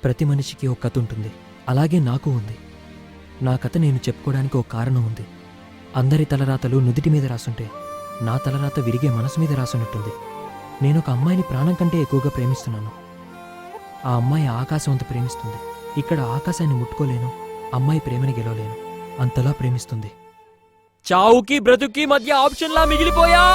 ప్రతి మనిషికి ఒక కథ ఉంటుంది. అలాగే నాకు ఉంది. నా కథ నేను చెప్పుకోవడానికి ఒక కారణం ఉంది. అందరి తలరాతలు నుదిటి మీద రాసుంటే నా తలరాత విరిగే మనసు మీద రాసున్నట్టుంది. నేను ఒక అమ్మాయిని ప్రాణం కంటే ఎక్కువగా ప్రేమిస్తున్నాను. ఆ అమ్మాయి ఆకాశం అంత ప్రేమిస్తుంది. ఇక్కడ ఆకాశాన్ని ముట్టుకోలేను, అమ్మాయి ప్రేమని గెలవలేను, అంతలా ప్రేమిస్తుంది. చావుకి బ్రతుక్కి మధ్య ఆప్షన్లా మిగిలిపోయా.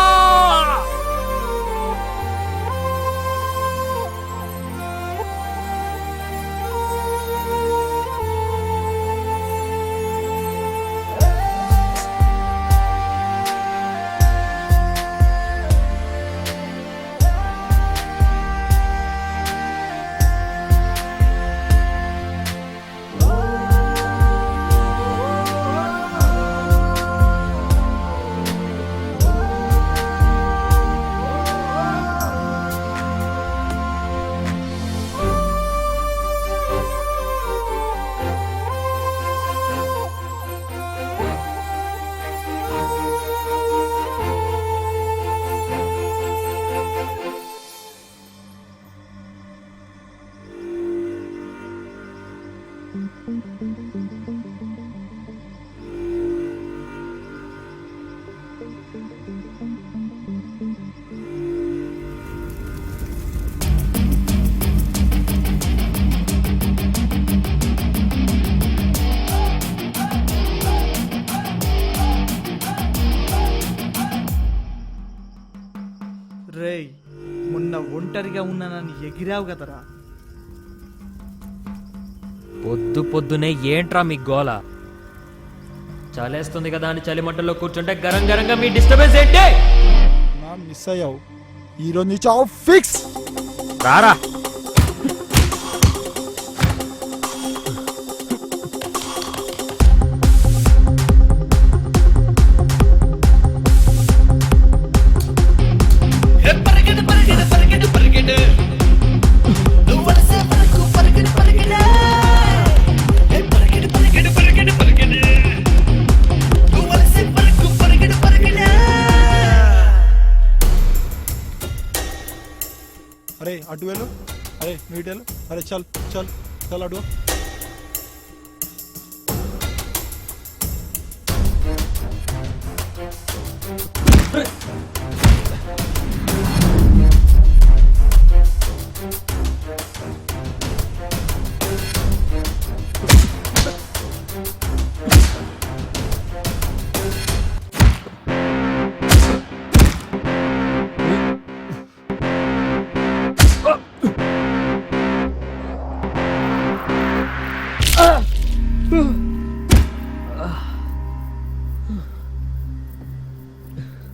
రేయ్, మొన్న ఒంటరిగా ఉన్నానని ఎగిరావు కదరా. పొద్దు పొద్దునే ఏంట్రా మీ గోల? చలేస్తుంది కదా అని చలిమంటల్లో కూర్చుంటే గరం గరంగా మీ డిస్టర్బెన్స్ ఏంటి? నా మిస్ అయ్యావు. ఈరోజు నీ చావు ఫిక్స్. రారా. అరే అటు వెళ్ళు, అరే నువ్వు వెళ్ళు, అరే చల్ చల్ చల్ అటు.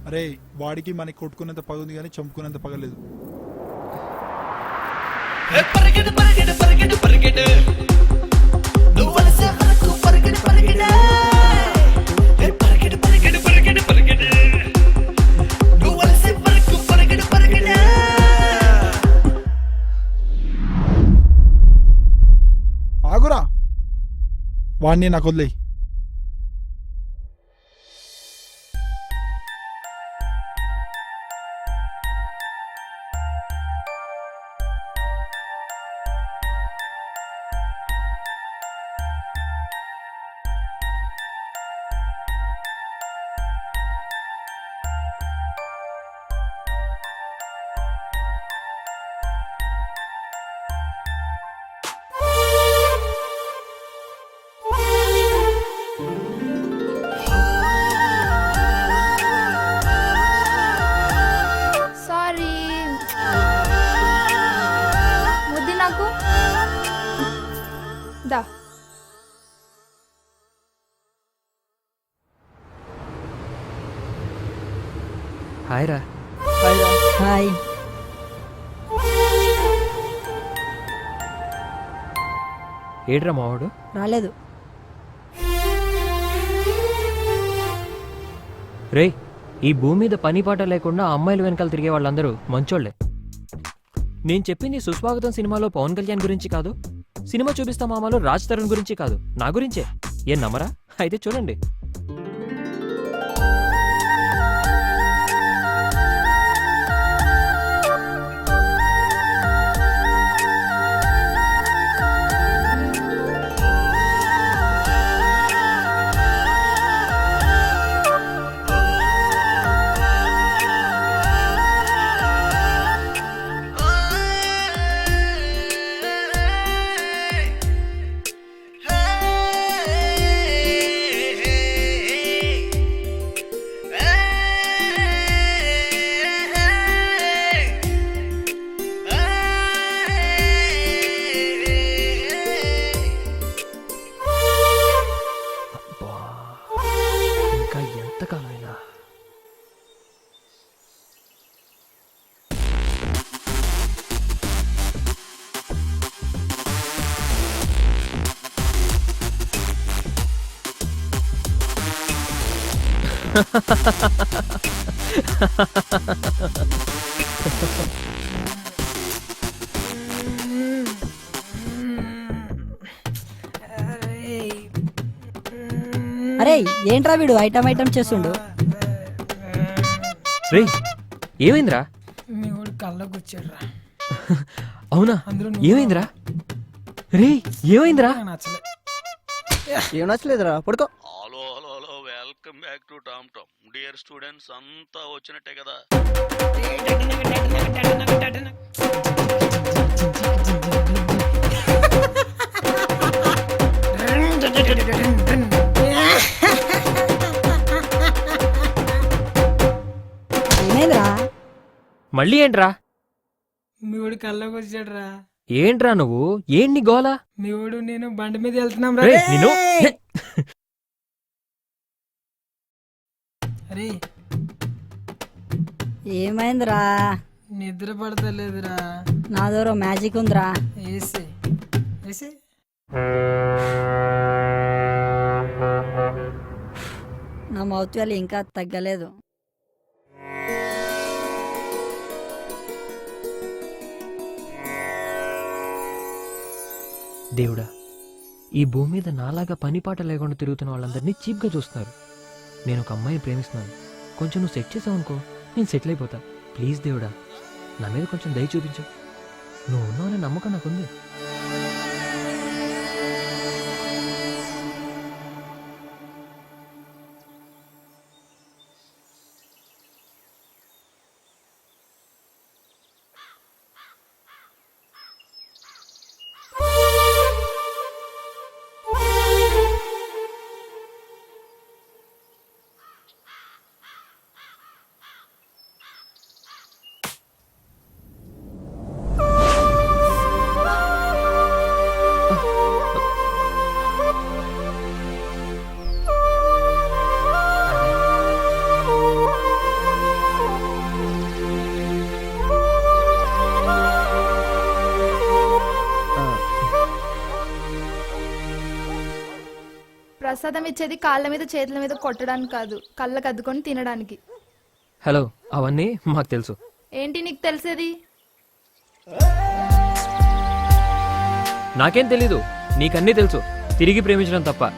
అరే వాడికి మనకి కొట్టుకున్నంత పగ ఉంది కానీ చంపుకున్నంత పగలేదు. ఆగురా, వాడిని నాకు వదిలేయి. దా. హాయ్ రా. హాయ్. ఏడ్రా మావాడు? రాలేదు. రేయ్, ఈ భూమి మీద పని పాట లేకుండా అమ్మాయిలు వెనకాల తిరిగే వాళ్ళందరూ మంచోళ్లే. నేను చెప్పింది సుస్వాగతం సినిమాలో పవన్ కళ్యాణ్ గురించి కాదు, సినిమా చూపిస్తా మామలో రాజ్ తరుణ్ గురించి కాదు, నా గురించే. ఏం నమ్మరా? అయితే చూడండి. అరే ఏంట్రా వీడు ఐటమ్ ఐటమ్ చేస్తుండు. రే ఏమైందిరా? మీ వాడు కళ్ళకు వచ్చాడురా. అవునా? అందులో ఏమైందిరా? రే ఏమైందిరా? నాకు నచ్చలే. ఏం నచ్చలేదురా పడుకో. Hello hello hello welcome back to Tom Tom. Dear students అంతా వచ్చినట్టే కదా. ఏమైందిరా? మళ్ళీ ఏంట్రా? మీ వాడు కళ్ళకు వచ్చాడురా. ఏంట్రా నువ్వు? ఏంటి గోలా? మీ వాడు నేను బండి మీద వెళ్తున్నాం రా. రేయ్, నిన్ను అరే ఏమైందిరా? నిద్ర పడతలేదురా. నా దగ్గర మ్యాజిక్ ఉందిరా. వేసి వేసి నా మౌత్ వ్యాలీ ఇంకా తగ్గలేదు. దేవుడా, ఈ భూమి మీద నాలాగా పనిపాట లేకుండా తిరుగుతున్న వాళ్ళందరినీ చీప్గా చూస్తున్నారు. నేను ఒక అమ్మాయిని ప్రేమిస్తున్నాను. కొంచెం నువ్వు సెట్ చేసావు అనుకో, నేను సెటిల్ అయిపోతా. ప్లీజ్ దేవుడా, నా మీద కొంచెం దయ చూపించు. నువ్వు ఉన్నావనే నమ్మకం నాకుంది. ప్రసాదం ఇచ్చేది కాళ్ళ మీద చేతుల మీద కొట్టడానికి కాదు, కళ్ళకు అద్దుకొని తినడానికి. హలో, అవన్నీ మాకు తెలుసు. ఏంటి నీకు తెలిసేది? నాకేం తెలీదు, నీకన్నీ తెలుసు. తిరిగి ప్రేమించడం తప్ప.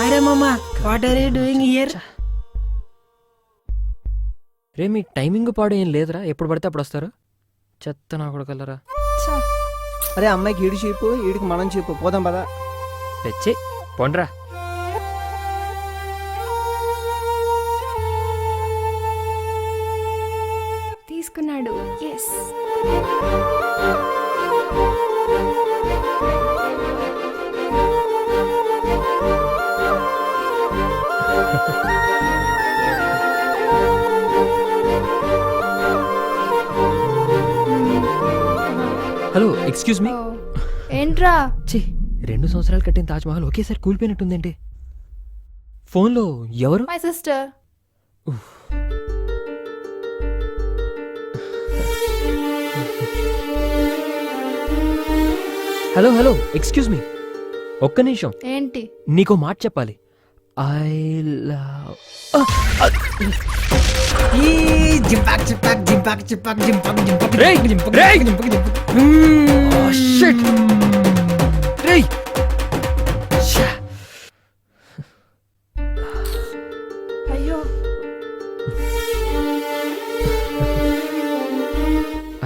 అరే మామ, what are you doing here? రే, మీ టైమింగ్ పాడు ఏం లేదురా? ఎప్పుడు పడితే అప్పుడు వస్తారు. చెత్త నా కొడుకల్లరా. ఛ, అరే అమ్మాయికి ఈడు చీపు, ఈడికి మనం చీపు. పోదాం పదా. తెచ్చి పొండ్రా. తీసుకున్నాడు. Yes. Hello, excuse me. Oh, ఏంట్రా? ఛీ, 2 సంవత్సరాలు కట్టిన తాజ్మహల్ ఒకేసారి కూలిపోయినట్టుందేంటి? ఫోన్లో ఎవరు? My sister. Hello hello, excuse మీ, ఒక్క నిమిషం. ఏంటి? నీకో మాట చెప్పాలి. I love. జింపాక్ జింపాక్ జింపాక్ జింపాక్ జింపాక్ జింపాక్ రేయ్, జింపాక్ రేయ్. జింపాక్ జింపాక్. షిట్. రేయ్. ఛా. అయ్యో,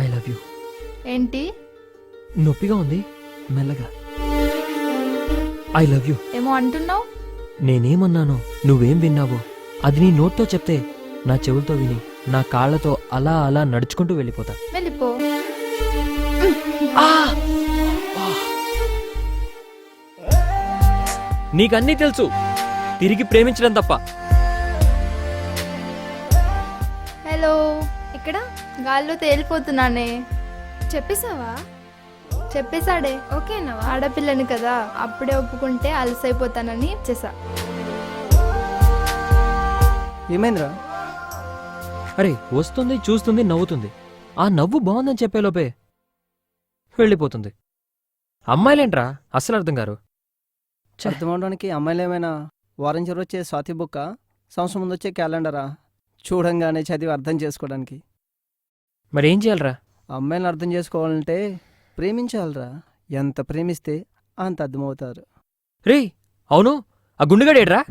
ఐ లవ్ యూ. ఏంటి? నొప్పిగా ఉంది, మెల్లగా. I love you. ఏమో అంటున్నావు? నేనేమన్నానో నువ్వేం విన్నావో అది నీ నోట్తో చెప్తే నా చెవులతో విని నా కాళ్లతో అలా అలా నడుచుకుంటూ వెళ్ళిపోతా. వెళ్ళిపో. నీకన్నీ తెలుసు, తిరిగి ప్రేమించడం తప్ప. హలో, ఇక్కడ గాల్లో తేలిపోతున్నానే. చెప్పేశావా? చెప్పేశాడే. ఓకేనా? ఆడపిల్లని కదా, అప్పుడే ఒప్పుకుంటే అలసైపోతానని చేసా. ఏమైందిరా? అరే వస్తుంది, చూస్తుంది, నవ్వుతుంది. ఆ నవ్వు బాగుందని చెప్పేలోపే వెళ్ళిపోతుంది. అమ్మాయిలేంట్రా అస్సలు అర్థం గారు. అర్థం అవడానికి అమ్మాయిలు ఏమైనా వారం చివరి వచ్చే స్వాతి బుక్క, సంవత్సరం ముందు వచ్చే క్యాలెండరా చూడంగానే చదివి అర్థం చేసుకోవడానికి? మరేం చేయాలరా? అమ్మాయిలను అర్థం చేసుకోవాలంటే ప్రేమించాలరా. ఎంత ప్రేమిస్తే అంత అర్థమవుతారు. రే అవును, ఆ గుండుగాడేడ్రా?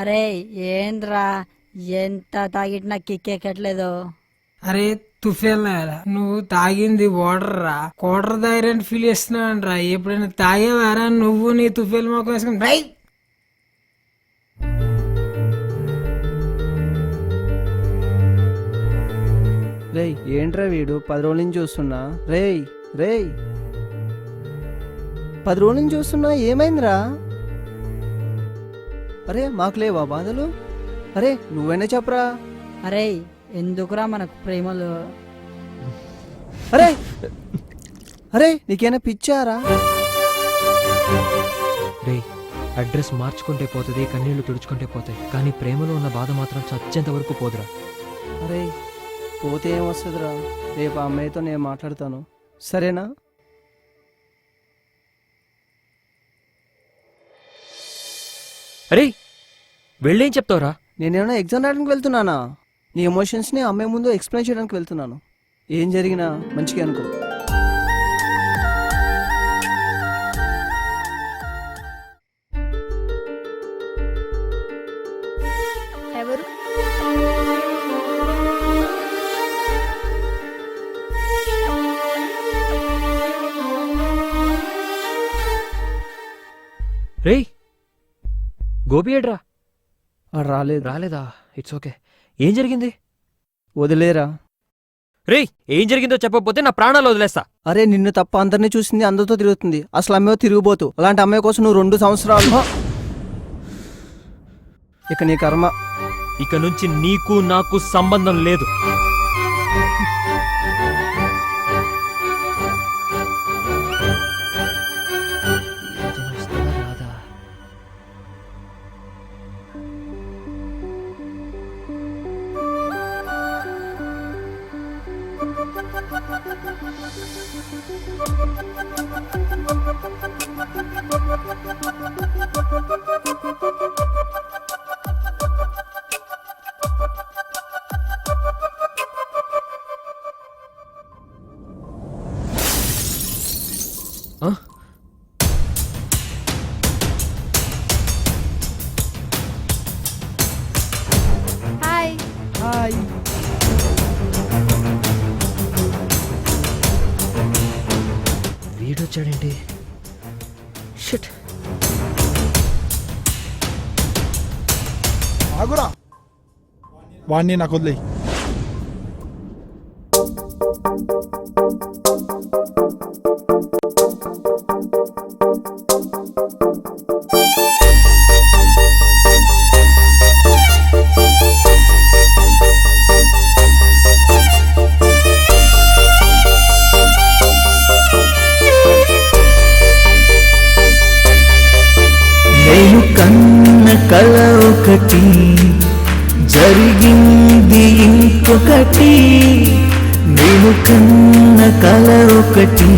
అరే ఏంద్రా, ఎంత తాగిట్నా కిక్కెక్కట్లేదు. అరే తుఫేల్నారా, నువ్వు తాగింది వాటర్ రా. క్వార్టర్ తాగిరని ఫీల్ చేస్తున్నావు రా. ఎప్పుడైనా తాగేవారా నువ్వు నీ తుఫేల్ మొక్క వేసుకుని? రై రేయ్ ఏంట్రా వీడు 10 రోజుల నుంచి చూస్తున్నా. రేయ్ రేయ్ 10 రోజుల నుంచి చూస్తున్నా, ఏమైందిరా? అరే మాకు లేవా బాధలు? అరే నువ్వైనా చెప్పరా. అరే ఎందుకురా మనకు ప్రేమలు? అరే అరే నీకేనా పిచ్చారా? రే అడ్రస్ మార్చుకుంటే పోతుంది, కన్నీళ్లు తుడుచుకుంటే పోతాయి, కానీ ప్రేమలో ఉన్న బాధ మాత్రం చచ్చేంత వరకు పోదురా. అరే పోతే ఏమొస్తుందిరా? రేపు ఆ అమ్మాయితో నేను మాట్లాడతాను, సరేనా? అరే వెళ్ళేం చెప్తావురా? నేనేమైనా ఎగ్జామ్ రాయడానికి వెళ్తున్నానా? నీ ఎమోషన్స్ని అమ్మాయి ముందు ఎక్స్ప్లెయిన్ చేయడానికి వెళ్తున్నాను. ఏం జరిగినా మంచిగా అనుకో. ఎవరు? రే గోపి ఏడ్రా? రాలేదు. రాలేదా? It's okay. ఏం జరిగింది? వదిలేరా. రే ఏం జరిగిందో చెప్పకపోతే నా ప్రాణాలు వదిలేస్తా. అరే నిన్ను తప్ప అందరినీ చూసింది, అందరితో తిరుగుతుంది. అసలు అమ్మాయి తిరిగిపోతూ. అలాంటి అమ్మాయి కోసం నువ్వు 2 సంవత్సరాలు. ఇక నీ కర్మ. ఇక నుంచి నీకు నాకు సంబంధం లేదు. హాయ్. హాయ్. వీడొచ్చాడేంటి? షిట్. ఆగురా, వాణ్ణి నాకు వదిలేయి. నేను కన్న కల ఒకటి జరిగింది ఇంకొకటి, నేను కన్న కల ఒకటి.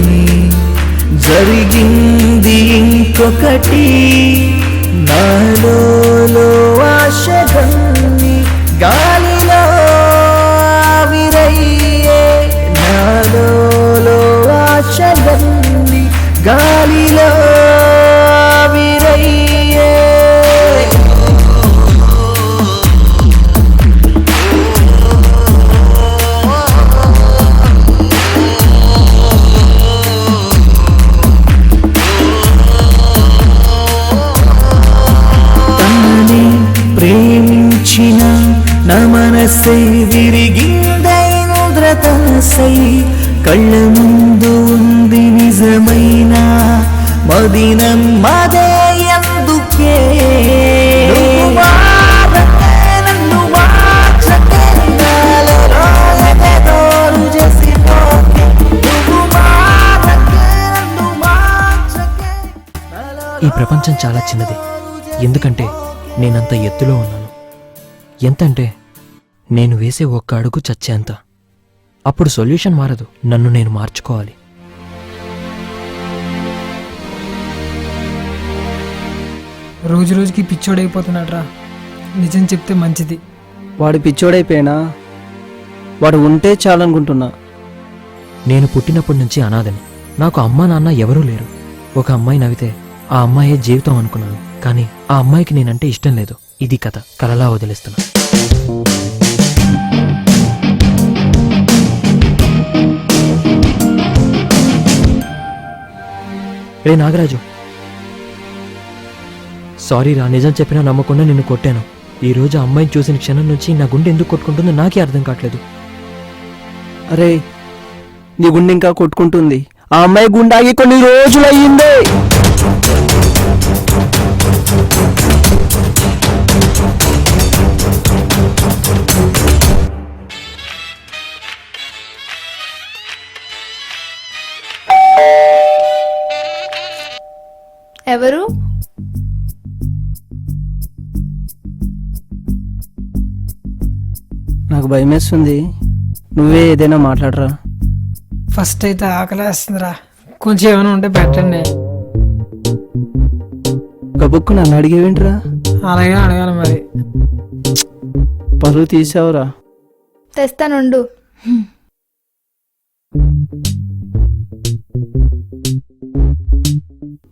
జరిగింది ఇంకొకటి, నాలో ఆశగన్ని గాలిలో ఆవిరయ్యే. నాలో ఆశగన్ని గాలిలో ఆవిరయ్యే. తనని ప్రేమించిన నా మనసై విరిగిందైనుద్రతనసై. కళ్ళ ముందు ఉంది నిజమైన మదినం మదే ఎందుకే. నువ్వు మారకే, నన్ను మార్చకే, నాలో ఏదేదో రుజసిపోకే. నువ్వు మారకే, నన్ను మార్చకే, ఈ ప్రపంచం చాలా చిన్నది, ఎందుకంటే నేనంత ఎత్తులో ఉన్నాను. ఎంతంటే నేను వేసే ఒక్క అడుగు చచ్చేంత. అప్పుడు సొల్యూషన్ మారదు, నన్ను నేను మార్చుకోవాలి. రోజు రోజుకి పిచ్చోడైపోతున్నాడ్రా. నిజం చెప్తే మంచిది. వాడు పిచ్చోడైపోయినా వాడు ఉంటే చాలనుకుంటున్నా. నేను పుట్టినప్పటి నుంచి అనాథని. నాకు అమ్మా నాన్న ఎవరూ లేరు. ఒక అమ్మాయి నవ్వితే ఆ అమ్మాయే జీవితం అనుకున్నాను, కానీ ఆ అమ్మాయికి నేనంటే ఇష్టం లేదు. ఇది కథ, కలలా వదిలేస్తున్నా. రే నాగరాజు, సారీ రా, నిజం చెప్పినా నమ్మకుండా నిన్ను కొట్టాను. ఈ రోజు ఆ అమ్మాయిని చూసిన క్షణం నుంచి నా గుండె ఎందుకు కొట్టుకుంటుందో నాకే అర్థం కావట్లేదు. అరే, నీ గుండె ఇంకా కొట్టుకుంటుంది. ఆ అమ్మాయి గుండె ఆగి కొన్ని రోజులు అయ్యింది. ఎవరు? నాకు భయమేస్తుంది, నువ్వే ఏదైనా మాట్లాడరా. ఫస్ట్ అయితే ఆకలేస్తుందిరా, కొంచెం ఏమైనా ఉంటే పెట్టండి. గబుక్కు నన్ను అడిగేవింట్రా? అలాగే అడగాలి మరి. పరువు తీసావురా. తెస్తానుండు.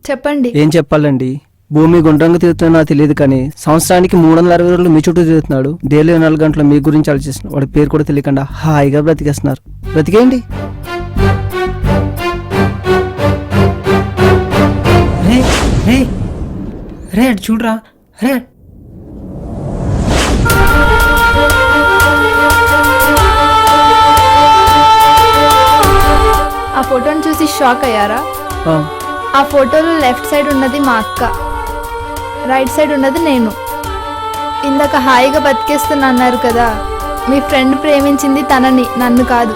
చెప్పండి. ఏం చెప్పాలండి, భూమి గుండ్రంగా తిరుగుతున్నా తెలియదు కానీ సంవత్సరానికి 360 రోజులు మీ చుట్టూ తిరుగుతున్నాడు. డైలీ 4 గంటలు మీ గురించి ఆలోచిస్తున్నాడు. వాడి పేరు కూడా తెలియకుండా హాయిగా బ్రతికేస్తున్నారు. బ్రతికేయండి. రే రే రే అటు చూడరా. రే ఆ ఫోటోని చూసి షాక్ అయ్యారా? ఆ, ఆ ఫోటోలో లెఫ్ట్ సైడ్ ఉన్నది మా అక్క, రైట్ సైడ్ ఉన్నది నేను. ఇందాక హాయిగా బతికేస్తున్నా అన్నారు కదా, మీ ఫ్రెండ్ ప్రేమించింది తనని, నన్ను కాదు.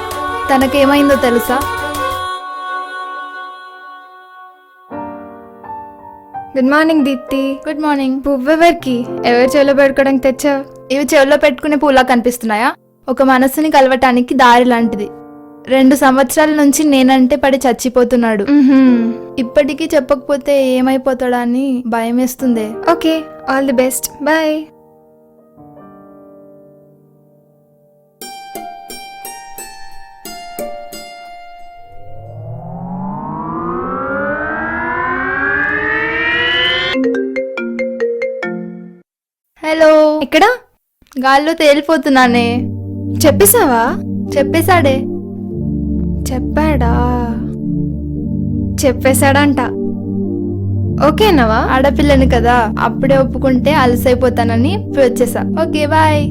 తనకేమైందో తెలుసా? Good morning Deepti. Good morning. పువ్వెవరికి? ఎవరు చెవిలో పెట్టుకోవడానికి తెచ్చావు? ఇవి చెవుల్లో పెట్టుకునే పూలా కనిపిస్తున్నాయా? ఒక మనసుని కలవటానికి దారి లాంటిది. 2 సంవత్సరాల నుంచి నేనంటే పడి చచ్చిపోతున్నాడు. ఇప్పటికీ చెప్పకపోతే ఏమైపోతాడా అని భయం వేస్తుంది. Okay, all the best, bye. Hello. ఎక్కడ? గాల్లో తేలిపోతున్నానే. చెప్పేశావా? చెప్పేశాడే. చెప్పాడా? చెప్పేశాడంట. ఓకేనావా? ఆడపిల్లని కదా, అప్పుడే ఒప్పుకుంటే అలసైపోతానని వచ్చేసా. Okay, bye.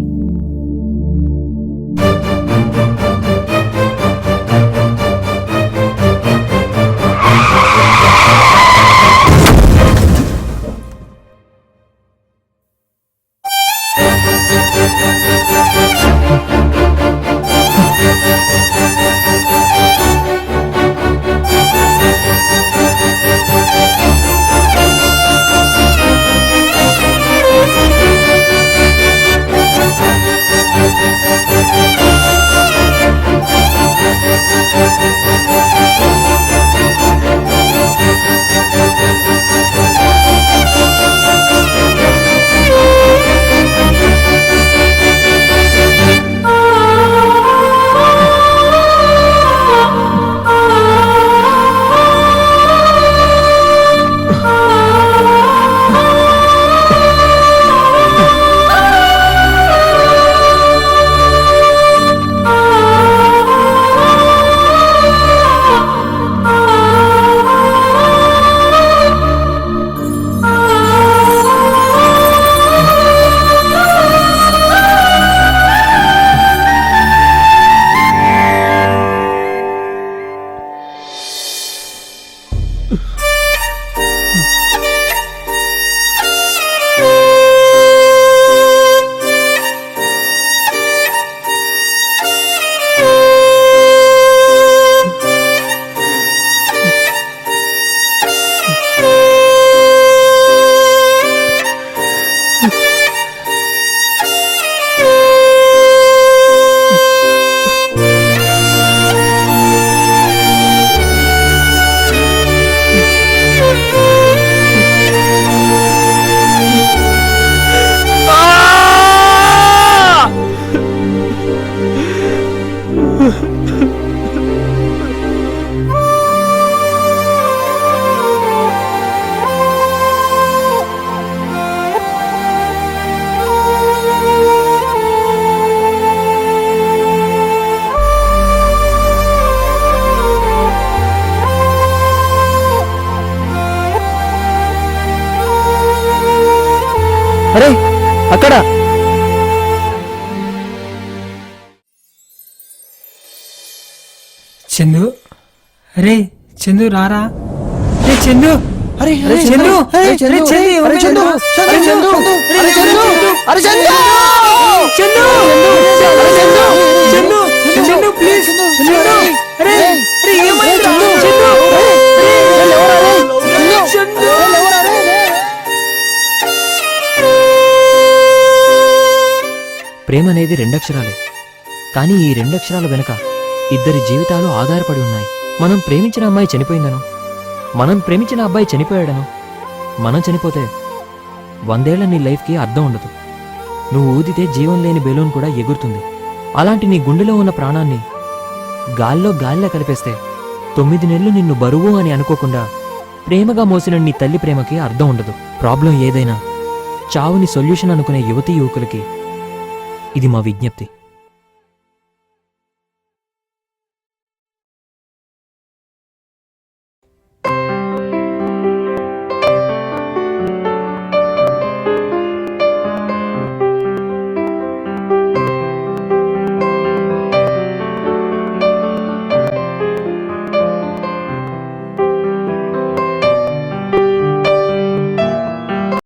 అరే అక్కడ చందు అరే చందు రారా రే చందు అరే అరే చందు అరే చందు అరే చందు అరే చందు అరే చందు అరే చందు చందు చందు చందు ప్లీజ్ చందు అరే అరే ఏమైంది చందు చందు ప్రేమ అనేది రెండక్షరాలే, కానీ ఈ రెండక్షరాల వెనుక ఇద్దరి జీవితాలు ఆధారపడి ఉన్నాయి. మనం ప్రేమించిన అమ్మాయి చనిపోయిందనో, మనం ప్రేమించిన అబ్బాయి చనిపోయాడనో, మనం చనిపోతే 100 ఏళ్ల నీ లైఫ్కి అర్థం ఉండదు. నువ్వు ఊదితే జీవం లేని బెలూన్ కూడా ఎగురుతుంది. అలాంటి నీ గుండెలో ఉన్న ప్రాణాన్ని గాల్లో కలిపేస్తే 9 నెలలు నిన్ను బరువు అని అనుకోకుండా ప్రేమగా మోసిన నీ తల్లి ప్రేమకి అర్థం ఉండదు. ప్రాబ్లం ఏదైనా చావుని సొల్యూషన్ అనుకునే యువతీ యువకులకి ఇది మా విజ్ఞప్తి.